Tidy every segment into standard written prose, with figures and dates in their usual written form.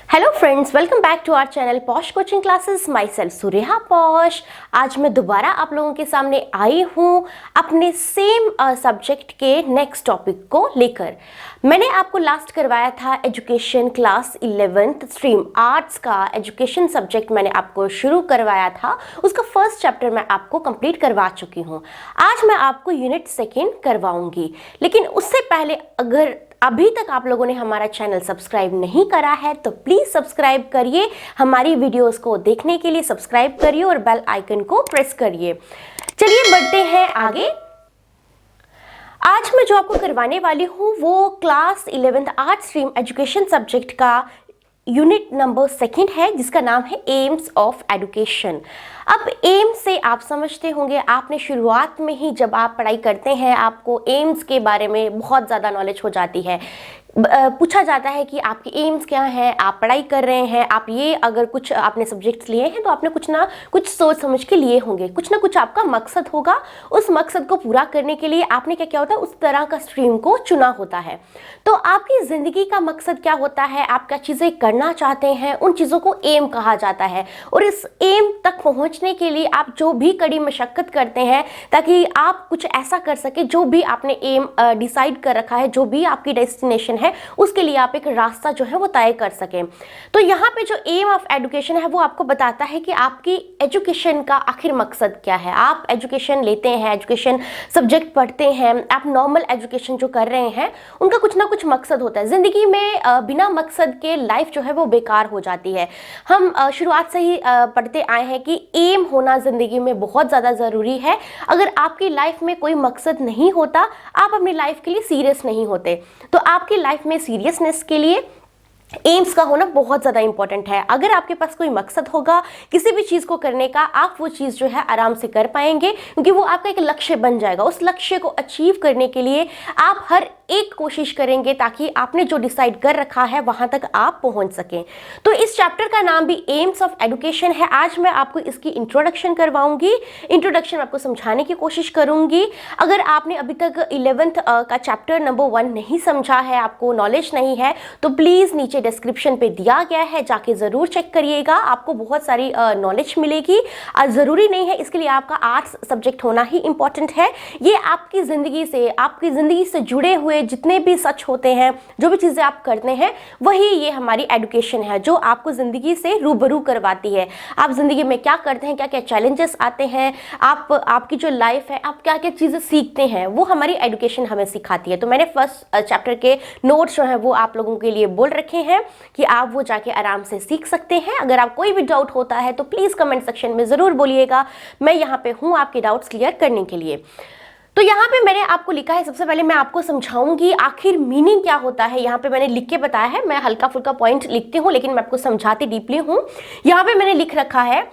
Hello friends, welcome back to our channel Posh coaching classes. My self Sureha Posh. आज मैं दोबारा आप लोगों के सामने आई हूँ अपने सेम सब्जेक्ट के नेक्स्ट टॉपिक को लेकर। मैंने आपको लास्ट करवाया था education class 11th stream arts का एजुकेशन सब्जेक्ट मैंने आपको शुरू करवाया था। उसका फर्स्ट चैप्टर मैं आपको कंप्लीट करवा चुकी हूँ। आज मैं आपको यूनिट सेकेंड करवाऊंगी, लेकिन उससे पहले अगर अभी तक आप लोगों ने हमारा चैनल सब्सक्राइब नहीं करा है तो प्लीज सब्सक्राइब करिए। हमारी वीडियोस को देखने के लिए सब्सक्राइब करिए और बेल आइकन को प्रेस करिए। चलिए बढ़ते हैं आगे। आज मैं जो आपको करवाने वाली हूँ वो class 11th art stream education subject का यूनिट नंबर सेकंड है, जिसका नाम है एम्स ऑफ एजुकेशन। अब एम्स से आप समझते होंगे, आपने शुरुआत में ही जब आप पढ़ाई करते हैं आपको एम्स के बारे में बहुत ज़्यादा नॉलेज हो जाती है। पूछा जाता है कि आपकी एम्स क्या है, आप पढ़ाई कर रहे हैं, आप ये अगर कुछ आपने सब्जेक्ट्स लिए हैं तो आपने कुछ ना कुछ सोच समझ के लिए होंगे, कुछ ना कुछ आपका मकसद होगा। उस मकसद को पूरा करने के लिए आपने क्या क्या होता है, उस तरह का स्ट्रीम को चुना होता है। तो आपकी ज़िंदगी का मकसद क्या होता है, आप क्या चीज़ें करना चाहते हैं, उन चीज़ों को एम कहा जाता है। और इस एम तक पहुँचने के लिए आप जो भी कड़ी मशक्क़त करते हैं ताकि आप कुछ ऐसा कर सके जो भी आपने एम डिसाइड कर रखा है, जो भी आपकी डेस्टिनेशन है, उसके लिए आप एक रास्ता जो है वो तय कर सकें। तो यहाँ पे जो एम ऑफ एजुकेशन है वो आपको बताता है कि आपकी एजुकेशन का आखिर मकसद क्या है। आप एजुकेशन लेते हैं, एजुकेशन सब्जेक्ट पढ़ते हैं, आप नॉर्मल एजुकेशन जो कर रहे हैं उनका कुछ ना कुछ मकसद होता है। ज़िंदगी में बिना मकसद के लाइफ जो है वो बेकार हो जाती है। हम शुरुआत से ही पढ़ते आए हैं कि एम होना ज़िंदगी में बहुत ज़्यादा ज़रूरी है। अगर आपकी लाइफ में कोई मकसद नहीं होता, आप अपनी लाइफ के लिए सीरियस नहीं होते। तो आपकी लाइफ में सीरियसनेस के लिए एम्स का होना बहुत ज़्यादा इंपॉर्टेंट है। अगर आपके पास कोई मकसद होगा किसी भी चीज़ को करने का, आप वो चीज़ जो है आराम से कर पाएंगे, क्योंकि वो आपका एक लक्ष्य बन जाएगा। उस लक्ष्य को अचीव करने के लिए आप हर एक कोशिश करेंगे ताकि आपने जो डिसाइड कर रखा है वहाँ तक आप पहुँच सकें। तो इस चैप्टर का नाम भी एम्स ऑफ एजुकेशन है। आज मैं आपको इसकी इंट्रोडक्शन करवाऊंगी, इंट्रोडक्शन आपको समझाने की कोशिश करूंगी। अगर आपने अभी तक 11th का चैप्टर नंबर 1 नहीं समझा है, आपको नॉलेज नहीं है, तो प्लीज़ नीचे डिस्क्रिप्शन पे दिया गया है, जाके ज़रूर चेक करिएगा। आपको बहुत सारी नॉलेज मिलेगी। ज़रूरी नहीं है इसके लिए आपका आर्ट्स सब्जेक्ट होना ही इंपॉर्टेंट है। ये आपकी ज़िंदगी से जुड़े हुए जितने भी सच होते हैं, जो भी चीज़ें आप करते हैं, वही ये हमारी एजुकेशन है जो आपको ज़िंदगी से रूबरू करवाती है। आप ज़िंदगी में क्या करते हैं, क्या क्या चैलेंजेस आते हैं, आपकी जो लाइफ है, आप क्या क्या चीज़ें सीखते हैं, वो हमारी एजुकेशन हमें सिखाती है। तो मैंने फर्स्ट चैप्टर के नोट्स जो हैं वो आप लोगों के लिए बोल रखे हैं कि आप वो जाके आराम से सीख सकते हैं। अगर आप कोई भी डाउट होता है तो प्लीज़ कमेंट सेक्शन में ज़रूर बोलिएगा। मैं यहाँ पे हूँ आपके डाउट्स क्लियर करने के लिए। तो यहाँ पे मैंने आपको लिखा है, सबसे पहले मैं आपको समझाऊंगी आखिर मीनिंग क्या होता है। यहाँ पे मैंने लिख के बताया है, मैं हल्का फुल्का पॉइंट लिखती हूँ लेकिन मैं आपको समझाती डीपली हूँ। यहाँ पे मैंने लिख रखा है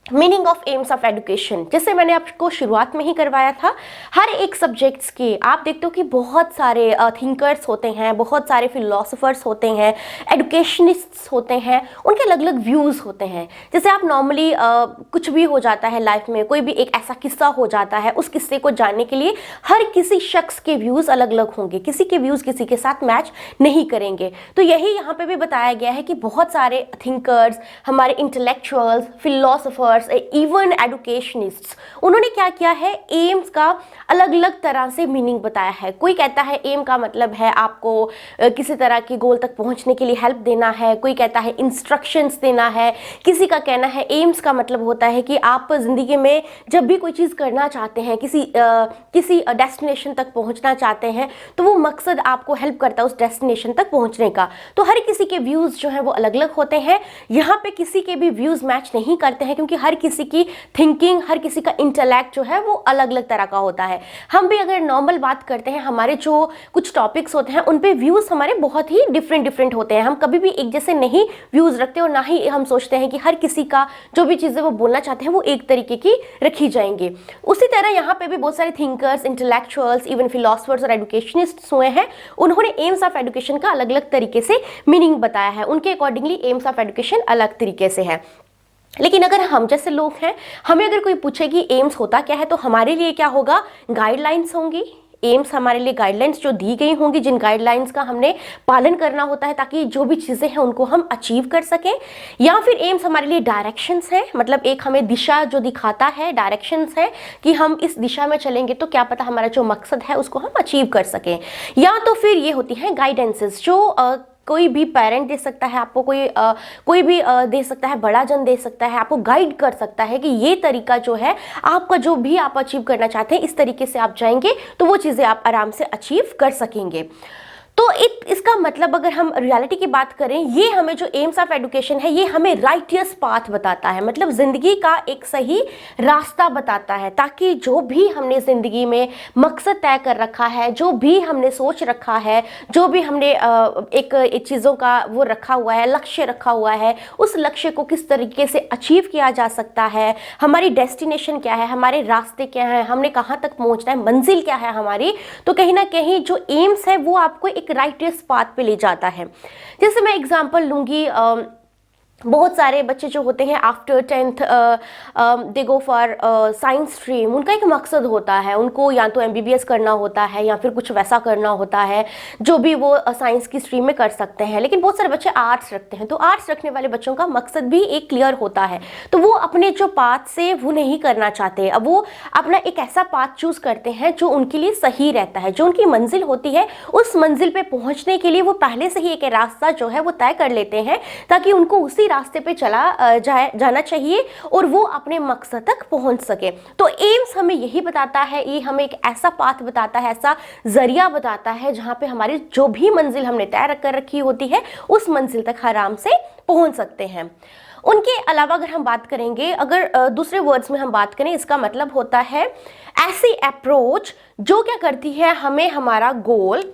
meaning of AIIMS of education, जैसे मैंने आपको शुरुआत में ही करवाया था। हर एक सब्जेक्ट्स के आप देखते हो कि बहुत सारे थिंकर्स होते हैं, बहुत सारे फिलोसोफर्स होते हैं, एजुकेशनिस्ट्स होते हैं, उनके अलग अलग व्यूज़ होते हैं। जैसे आप नॉर्मली कुछ भी हो जाता है लाइफ में, कोई भी एक ऐसा किस्सा हो जाता है, उस किस्से को जानने के लिए हर किसी शख्स के व्यूज़ अलग अलग होंगे, किसी के व्यूज़ किसी के साथ मैच नहीं करेंगे। तो यही यहाँ पे भी बताया गया है कि बहुत सारे थिंकर्स, हमारे इंटेलेक्चुअल्स, फिलोसोफर्स, इवन एजुकेशनिस्ट्स, उन्होंने क्या किया है, एम्स का अलग अलग तरह से मीनिंग बताया है। कोई कहता है एम का मतलब है आपको किसी तरह की गोल तक पहुंचने के लिए हेल्प देना है, कोई कहता है इंस्ट्रक्शंस देना है, किसी का कहना है एम्स का मतलब होता है कि आप ज़िंदगी में जब भी कोई चीज़ करना चाहते हैं, किसी डेस्टिनेशन तक पहुंचना चाहते हैं, तो वो मकसद आपको हेल्प करता है उस डेस्टिनेशन तक पहुंचने का। तो हर किसी के व्यूज़ जो हैं वो अलग अलग होते हैं। यहाँ पे किसी के भी व्यूज़ मैच नहीं करते हैं, क्योंकि हर किसी की थिंकिंग, हर किसी का इंटेलेक्ट जो है वो अलग अलग तरह का होता है। हम भी अगर नॉर्मल बात करते हैं, हमारे जो कुछ टॉपिक्स होते हैं उन पे व्यूज़ हमारे बहुत ही डिफरेंट होते हैं। हम कभी भी एक जैसे नहीं व्यूज़ रखते और ना ही हम सोचते हैं कि हर किसी का जो भी चीज़ें वो बोलना चाहते हैं वो एक तरीके की रखी जाएंगी। उसी तरह यहाँ पे भी बहुत सारे थिंकर्स, इंटेलेक्चुअल्स, इवन फिलोसफर्स और एजुकेशनिस्ट्स हुए हैं। उन्होंने एम्स ऑफ एजुकेशन का अलग अलग तरीके से मीनिंग बताया है। उनके अकॉर्डिंगली एम्स ऑफ एजुकेशन अलग तरीके से है। लेकिन अगर हम जैसे लोग हैं, हमें अगर कोई पूछे कि एम्स होता क्या है, तो हमारे लिए क्या होगा, गाइडलाइंस होंगी, एम्स हमारे लिए गाइडलाइंस जो दी गई होंगी, जिन गाइडलाइंस का हमने पालन करना होता है ताकि जो भी चीज़ें हैं उनको हम अचीव कर सकें। या फिर एम्स हमारे लिए डायरेक्शंस हैं, मतलब एक हमें दिशा जो दिखाता है, डायरेक्शंस है कि हम इस दिशा में चलेंगे तो क्या पता हमारा जो मकसद है उसको हम अचीव कर सकें। या तो फिर ये होती हैं गाइडेंसेस, जो कोई भी पेरेंट दे सकता है आपको, कोई भी दे सकता है, बड़ा जन दे सकता है, आपको गाइड कर सकता है कि ये तरीका जो है आपका, जो भी आप अचीव करना चाहते हैं इस तरीके से आप जाएंगे तो वो चीज़ें आप आराम से अचीव कर सकेंगे। तो इसका मतलब अगर हम रियलिटी की बात करें, ये हमें जो एम्स ऑफ एजुकेशन है ये हमें राइटियस पाथ बताता है, मतलब ज़िंदगी का एक सही रास्ता बताता है, ताकि जो भी हमने ज़िंदगी में मकसद तय कर रखा है, जो भी हमने सोच रखा है, जो भी हमने एक चीज़ों का वो रखा हुआ है, लक्ष्य रखा हुआ है, उस लक्ष्य को किस तरीके से अचीव किया जा सकता है, हमारी डेस्टिनेशन क्या है, हमारे रास्ते क्या हैं, हमने कहाँ तक पहुँचना है, मंजिल क्या है हमारी। तो कहीं ना कहीं जो एम्स है वो आपको एक राइटियस पाथ पे ले जाता है। जैसे मैं एग्जांपल लूंगी, बहुत सारे बच्चे जो होते हैं after 10th they go for science stream, उनका एक मकसद होता है, उनको या तो MBBS करना होता है या फिर कुछ वैसा करना होता है जो भी वो साइंस की स्ट्रीम में कर सकते हैं। लेकिन बहुत सारे बच्चे आर्ट्स रखते हैं, तो आर्ट्स रखने वाले बच्चों का मकसद भी एक क्लियर होता है, तो वो अपने जो पाथ से वो नहीं करना चाहते, अब वो अपना एक ऐसा पाथ चूज करते हैं जो उनके लिए सही रहता है, जो उनकी मंजिल होती है उस मंजिल पे पहुंचने के लिए वो पहले से ही एक रास्ता जो है वो तय कर लेते हैं, ताकि उनको उसी रास्ते पे जाना चाहिए और वो अपने मकसद तक पहुंच सके। तो एम्स हमें यही बताता है, ये हमें एक ऐसा पाथ बताता है, ऐसा जरिया बताता है जहां पे हमारी जो भी मंजिल हमने तय कर रखी होती है उस मंजिल तक आराम से पहुंच सकते हैं। उनके अलावा अगर हम बात करेंगे, अगर दूसरे वर्ड्स में हम बात करें, इसका मतलब होता है ऐसी अप्रोच जो क्या करती है, हमें हमारा गोल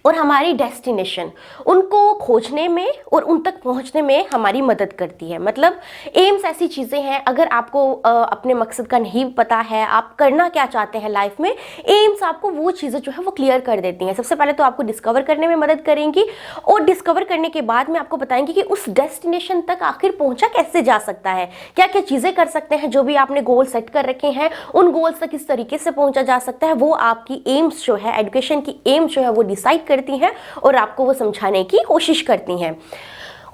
और हमारी डेस्टिनेशन उनको खोजने में और उन तक पहुंचने में हमारी मदद करती है। मतलब एम्स ऐसी चीज़ें हैं, अगर आपको अपने मकसद का नहीं पता है, आप करना क्या चाहते हैं लाइफ में, एम्स आपको वो चीज़ें जो है वो क्लियर कर देती हैं। सबसे पहले तो आपको डिस्कवर करने में मदद करेंगी और डिस्कवर करने के बाद में आपको बताएंगे कि उस डेस्टिनेशन तक आखिर पहुँचा कैसे जा सकता है, क्या क्या चीज़ें कर सकते हैं, जो भी आपने गोल सेट कर रखे हैं उन गोल्स तक किस तरीके से पहुँचा जा सकता है, वो आपकी एम्स जो है, एजुकेशन की एम्स जो है वो डिसाइड करती हैं और आपको वो समझाने की कोशिश करती हैं।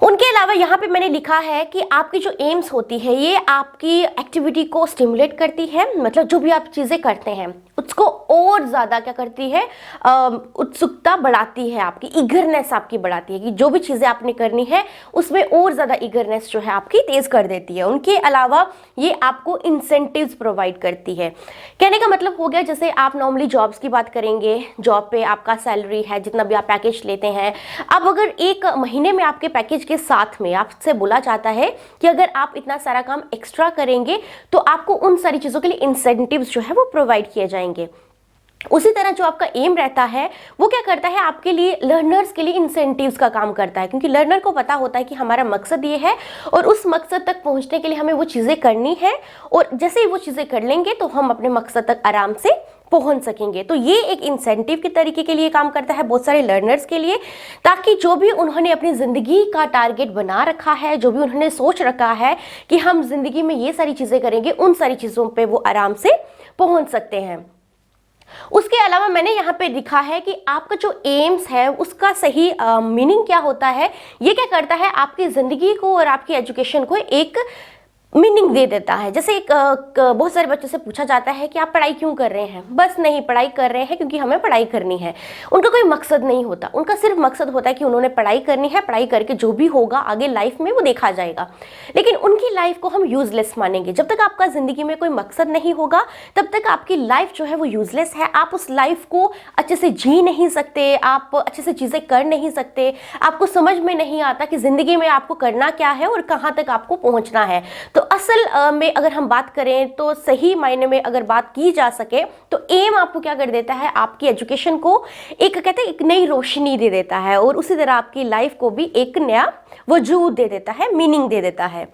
उनके अलावा यहाँ पे मैंने लिखा है कि आपकी जो एम्स होती है ये आपकी एक्टिविटी को स्टिमुलेट करती है, मतलब जो भी आप चीज़ें करते हैं उसको और ज़्यादा क्या करती है, उत्सुकता बढ़ाती है, आपकी ईगरनेस आपकी बढ़ाती है कि जो भी चीज़ें आपने करनी है उसमें और ज़्यादा ईगरनेस जो है आपकी तेज़ कर देती है। उनके अलावा ये आपको इंसेंटिव्स प्रोवाइड करती है। कहने का मतलब हो गया, जैसे आप नॉर्मली जॉब्स की बात करेंगे, जॉब पे आपका सैलरी है, जितना भी आप पैकेज लेते हैं, अब अगर एक महीने में आपके पैकेज के साथ में आपसे बोला जाता है कि अगर आप इतना सारा काम एक्स्ट्रा करेंगे तो आपको उन सारी चीज़ों के लिए इंसेंटिव्स जो है वो प्रोवाइड किए जाएंगे। उसी तरह जो आपका एम रहता है वो क्या करता है, आपके लिए लर्नर्स के लिए इंसेंटिव्स का काम करता है, क्योंकि लर्नर को पता होता है कि हमारा मकसद ये है और उस मकसद तक पहुंचने के लिए हमें वो चीज़ें करनी है, और जैसे ही वो चीज़ें कर लेंगे तो हम अपने मकसद तक आराम से पहुंच सकेंगे। तो ये एक इंसेंटिव के तरीके के लिए काम करता है बहुत सारे लर्नर्स के लिए, ताकि जो भी उन्होंने अपनी ज़िंदगी का टारगेट बना रखा है, जो भी उन्होंने सोच रखा है कि हम ज़िंदगी में ये सारी चीज़ें करेंगे, उन सारी चीज़ों पे वो आराम से पहुंच सकते हैं। उसके अलावा मैंने यहाँ पे लिखा है कि आपका जो एम्स है उसका सही मीनिंग क्या होता है, ये क्या करता है, आपकी ज़िंदगी को और आपकी एजुकेशन को एक मीनिंग दे देता है। जैसे बहुत सारे बच्चों से पूछा जाता है कि आप पढ़ाई क्यों कर रहे हैं, बस नहीं पढ़ाई कर रहे हैं क्योंकि हमें पढ़ाई करनी है। उनका कोई मकसद नहीं होता, उनका सिर्फ मकसद होता है कि उन्होंने पढ़ाई करनी है, पढ़ाई करके जो भी होगा आगे लाइफ में वो देखा जाएगा। लेकिन उनकी लाइफ को हम यूजलेस मानेंगे। जब तक आपका ज़िंदगी में कोई मकसद नहीं होगा तब तक आपकी लाइफ जो है वो यूजलेस है। आप उस लाइफ को अच्छे से जी नहीं सकते, आप अच्छे से चीज़ें कर नहीं सकते, आपको समझ में नहीं आता कि ज़िंदगी में आपको करना क्या है और कहाँ तक आपको पहुँचना है। तो असल में अगर हम बात करें तो सही मायने में अगर बात की जा सके तो एम आपको क्या कर देता है, आपकी एजुकेशन को एक कहते हैं एक नई रोशनी दे देता है, और उसी तरह आपकी लाइफ को भी एक नया वजूद दे देता है, मीनिंग दे देता है।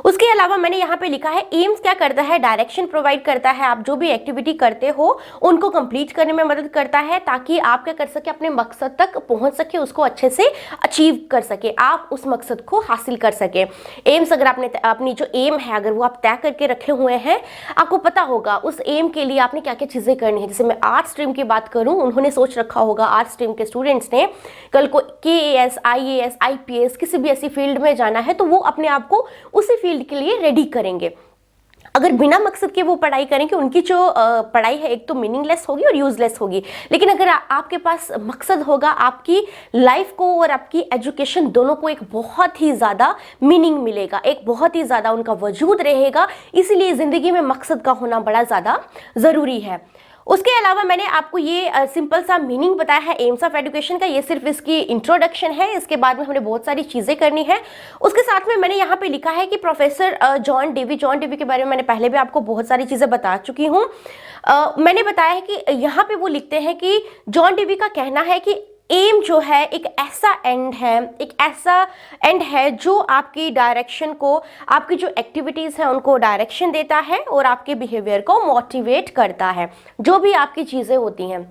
उसके अलावा मैंने यहाँ पे लिखा है एम्स क्या करता है, डायरेक्शन प्रोवाइड करता है, आप जो भी एक्टिविटी करते हो उनको कंप्लीट करने में मदद करता है ताकि आप क्या कर सके, अपने मकसद तक पहुंच सके, उसको अच्छे से अचीव कर सके, आप उस मकसद को हासिल कर सके। एम्स अगर आपने अपनी जो एम है अगर वो आप तय करके रखे हुए हैं, आपको पता होगा उस एम के लिए आपने क्या क्या चीज़ें करनी है। जैसे मैं आर्ट स्ट्रीम की बात करूँ, उन्होंने सोच रखा होगा आर्ट स्ट्रीम के स्टूडेंट्स ने कल को KAS IAS IPS किसी भी ऐसी फील्ड में जाना है तो वो अपने आप को उसी फील्ड के लिए रेडी करेंगे। अगर बिना मकसद के वो पढ़ाई करेंगे, उनकी जो पढ़ाई है एक तो मीनिंगलेस होगी और यूजलेस होगी। लेकिन अगर आपके पास मकसद होगा, आपकी लाइफ को और आपकी एजुकेशन दोनों को एक बहुत ही ज़्यादा मीनिंग मिलेगा, एक बहुत ही ज़्यादा उनका वजूद रहेगा। इसीलिए ज़िंदगी में मकसद का होना बड़ा ज़्यादा ज़रूरी है। उसके अलावा मैंने आपको ये सिंपल सा मीनिंग बताया है एम्स ऑफ एजुकेशन का, ये सिर्फ इसकी इंट्रोडक्शन है। इसके बाद में हमने बहुत सारी चीज़ें करनी है। उसके साथ में मैंने यहाँ पे लिखा है कि प्रोफेसर जॉन डेवी के बारे में मैंने पहले भी आपको बहुत सारी चीज़ें बता चुकी हूँ। मैंने बताया है कि यहाँ पे वो लिखते हैं कि जॉन डेवी का कहना है कि एम जो है एक ऐसा एंड है जो आपकी डायरेक्शन को, आपकी जो एक्टिविटीज़ हैं उनको डायरेक्शन देता है और आपके बिहेवियर को मोटिवेट करता है। जो भी आपकी चीज़ें होती हैं,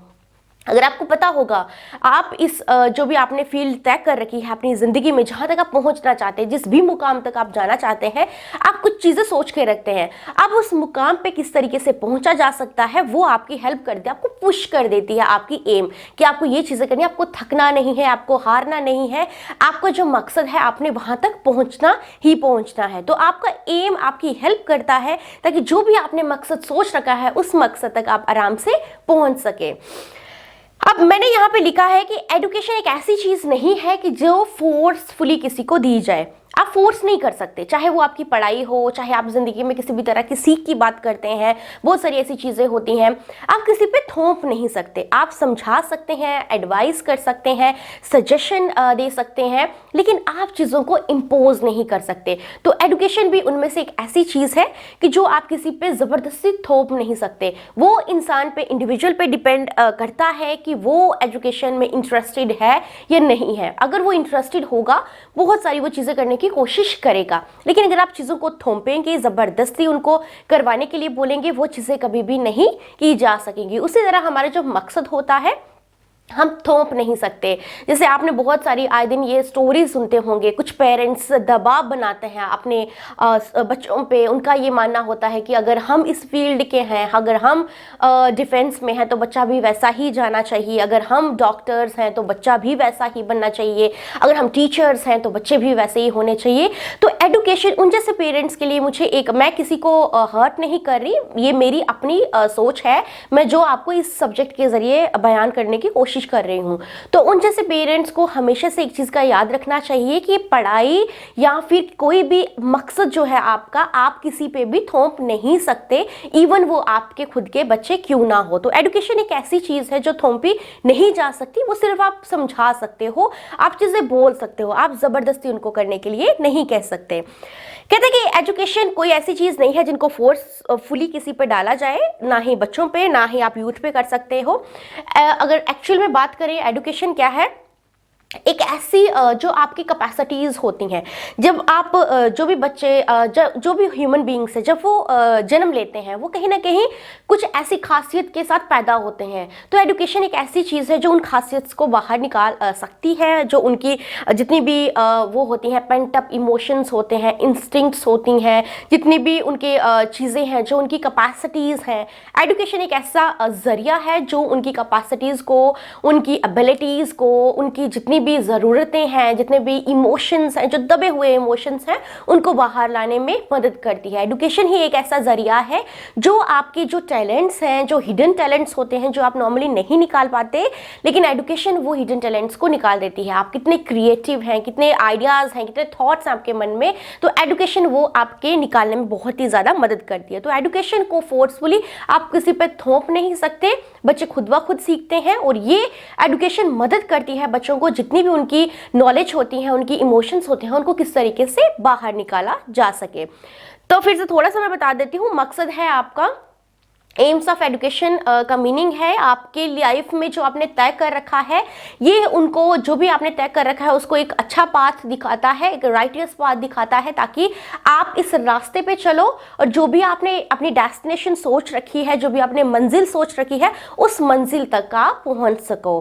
अगर आपको पता होगा आप इस जो भी आपने फील्ड तय कर रखी है अपनी ज़िंदगी में, जहाँ तक आप पहुँचना चाहते हैं, जिस भी मुकाम तक आप जाना चाहते हैं, आप कुछ चीज़ें सोच के रखते हैं। अब उस मुकाम पे किस तरीके से पहुँचा जा सकता है वो आपकी हेल्प करती है, आपको पुश कर देती है आपकी एम कि आपको ये चीज़ें करनी है, आपको थकना नहीं है, आपको हारना नहीं है, आपका जो मकसद है आपने वहाँ तक पहुँचना ही पहुँचना है। तो आपका एम आपकी हेल्प करता है ताकि जो भी आपने मकसद सोच रखा है उस मकसद तक आप आराम से पहुँच सके। अब मैंने यहाँ पे लिखा है कि एजुकेशन एक ऐसी चीज़ नहीं है कि जो फोर्सफुली किसी को दी जाए। आप फोर्स नहीं कर सकते, चाहे वो आपकी पढ़ाई हो, चाहे आप ज़िंदगी में किसी भी तरह की सीख की बात करते हैं, बहुत सारी ऐसी चीज़ें होती हैं, आप किसी पे थोप नहीं सकते। आप समझा सकते हैं, एडवाइस कर सकते हैं, सजेशन दे सकते हैं, लेकिन आप चीज़ों को इम्पोज नहीं कर सकते। तो एजुकेशन भी उनमें से एक ऐसी चीज़ है कि जो आप किसी पे ज़बरदस्ती थोप नहीं सकते। वो इंसान पे, इंडिविजुअल पे डिपेंड करता है कि वो एजुकेशन में इंटरेस्टेड है या नहीं है। अगर वो इंटरेस्टेड होगा, बहुत सारी वो चीज़ें करने की कोशिश करेगा। लेकिन अगर आप चीज़ों को थोपेंगे, ज़बरदस्ती उनको करवाने के लिए बोलेंगे, वो चीज़ें कभी भी नहीं की जा सकेंगी। उसी तरह हमारा जो मकसद होता है हम थोप नहीं सकते। जैसे आपने बहुत सारी आए दिन ये स्टोरी सुनते होंगे, कुछ पेरेंट्स दबाव बनाते हैं अपने बच्चों पे। उनका ये मानना होता है कि अगर हम इस फील्ड के हैं, अगर हम डिफेंस में हैं तो बच्चा भी वैसा ही जाना चाहिए, अगर हम डॉक्टर्स हैं तो बच्चा भी वैसा ही बनना चाहिए, अगर हम टीचर्स हैं तो बच्चे भी वैसे ही होने चाहिए। तो एडुकेशन उन जैसे पेरेंट्स के लिए, मुझे एक, मैं किसी को हर्ट नहीं कर रही, ये मेरी अपनी सोच है, मैं जो आपको इस सब्जेक्ट के ज़रिए बयान करने की कोशिश कर रही हूँ। तो उन जैसे पेरेंट्स को हमेशा से एक चीज़ का याद रखना चाहिए कि पढ़ाई या फिर कोई भी मकसद जो है आपका, आप किसी पे भी थोप नहीं सकते, इवन वो आपके खुद के बच्चे क्यों ना हो। तो एजुकेशन एक ऐसी चीज़ है जो थोपी नहीं जा सकती, वो सिर्फ आप समझा सकते हो, आप चीज़ें बोल सकते हो, आप ज़बरदस्ती उनको करने के लिए नहीं कह सकते। कहते हैं कि एजुकेशन कोई ऐसी चीज़ नहीं है जिनको फोर्सफुली किसी पे डाला जाए, ना ही बच्चों पे, ना ही आप यूथ पे कर सकते हो। अगर एक्चुअल में बात करें एजुकेशन क्या है, एक ऐसी जो आपकी कैपेसिटीज़ होती हैं, जब आप जो भी बच्चे, जो भी ह्यूमन बींग्स है, जब वो जन्म लेते हैं, वो कहीं ना कहीं कुछ ऐसी खासियत के साथ पैदा होते हैं। तो एजुकेशन एक ऐसी चीज़ है जो उन खासियत को बाहर निकाल सकती है, जो उनकी जितनी भी वो होती हैं, पेंट अप इमोशंस होते हैं, इंस्टिंक्ट्स होती हैं, जितनी भी उनके चीज़ें हैं, जो उनकी कैपेसिटीज़ हैं, एजुकेशन एक ऐसा ज़रिया है जो उनकी कैपेसिटीज़ को, उनकी एबिलिटीज़ को, उनकी जितनी भी ज़रूरतें हैं, जितने भी इमोशंस हैं, जो दबे हुए इमोशंस हैं, उनको बाहर लाने में मदद करती है। एजुकेशन ही एक ऐसा ज़रिया है जो आपके जो टैलेंट्स हैं, जो हिडन टैलेंट्स होते हैं, जो आप नॉर्मली नहीं निकाल पाते, लेकिन एजुकेशन वो हिडन टैलेंट्स को निकाल देती है। आप कितने क्रिएटिव हैं, कितने आइडियाज़ हैं, कितने थॉट्स हैं आपके मन में, तो एजुकेशन वो आपके निकालने में बहुत ही ज़्यादा मदद करती है। तो एजुकेशन को फोर्सफुली आप किसी पे थोप नहीं सकते, बच्चे खुद ब खुद सीखते हैं, और ये एजुकेशन मदद करती है बच्चों को, जितनी भी उनकी नॉलेज होती है, उनकी इमोशंस होते हैं, उनको किस तरीके से बाहर निकाला जा सके। तो फिर से थोड़ा सा मैं बता देती हूँ, मकसद है आपका एम्स ऑफ एजुकेशन का मीनिंग है आपके लाइफ में जो आपने तय कर रखा है, ये उनको जो भी आपने तय कर रखा है उसको एक अच्छा पाथ दिखाता है, एक राइटियस पाथ दिखाता है, ताकि आप इस रास्ते पे चलो और जो भी आपने अपनी डेस्टिनेशन सोच रखी है, जो भी आपने मंजिल सोच रखी है, उस मंजिल तक आप पहुंच सको।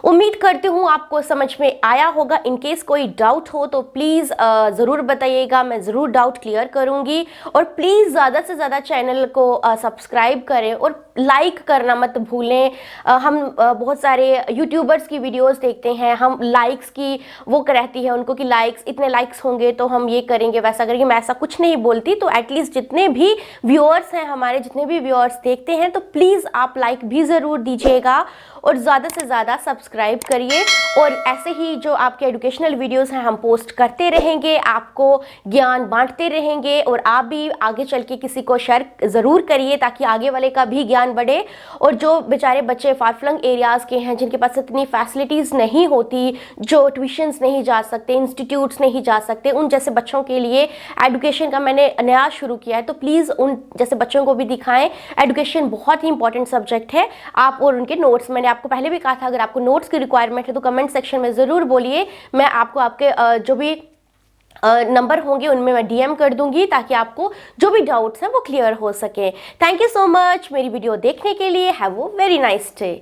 उम्मीद करती हूँ आपको समझ में आया होगा। इनकेस कोई डाउट हो तो प्लीज़ ज़रूर बताइएगा, मैं ज़रूर डाउट क्लियर करूँगी। और प्लीज़ ज़्यादा से ज़्यादा चैनल को सब्सक्राइब करें और लाइक करना मत भूलें। हम बहुत सारे यूट्यूबर्स की वीडियोस देखते हैं, हम लाइक्स की वो रहती है उनको कि लाइक्स, इतने लाइक्स होंगे तो हम ये करेंगे वैसा करेंगे। मैं ऐसा कुछ नहीं बोलती। तो एटलीस्ट जितने भी व्यूअर्स हैं हमारे, जितने भी व्यूअर्स देखते हैं, तो प्लीज़ आप लाइक भी ज़रूर दीजिएगा और ज़्यादा से ज़्यादा सब्सक्राइब करिए। और ऐसे ही जो आपके एजुकेशनल वीडियोस हैं हम पोस्ट करते रहेंगे, आपको ज्ञान बांटते रहेंगे। और आप भी आगे चल के किसी को शेयर ज़रूर करिए ताकि आगे वाले का भी ज्ञान बढ़े। और जो बेचारे बच्चे फार फ्लंग एरियाज़ के हैं, जिनके पास इतनी फैसिलिटीज़ नहीं होती, जो ट्यूशन्स नहीं जा सकते, इंस्टीट्यूट्स नहीं जा सकते, उन जैसे बच्चों के लिए एजुकेशन का मैंने नया शुरू किया है। तो प्लीज़ उन जैसे बच्चों को भी दिखाएं। एजुकेशन बहुत ही इंपॉर्टेंट सब्जेक्ट है। आप और उनके नोट्स, मैंने आपको पहले भी कहा था, अगर आपको नोट्स की रिक्वायरमेंट है तो कमेंट सेक्शन में ज़रूर बोलिए। मैं आपको आपके जो भी नंबर होंगे उनमें मैं डीएम कर दूंगी, ताकि आपको जो भी डाउट्स हैं वो क्लियर हो सके। थैंक यू सो मच मेरी वीडियो देखने के लिए। Have a very nice day.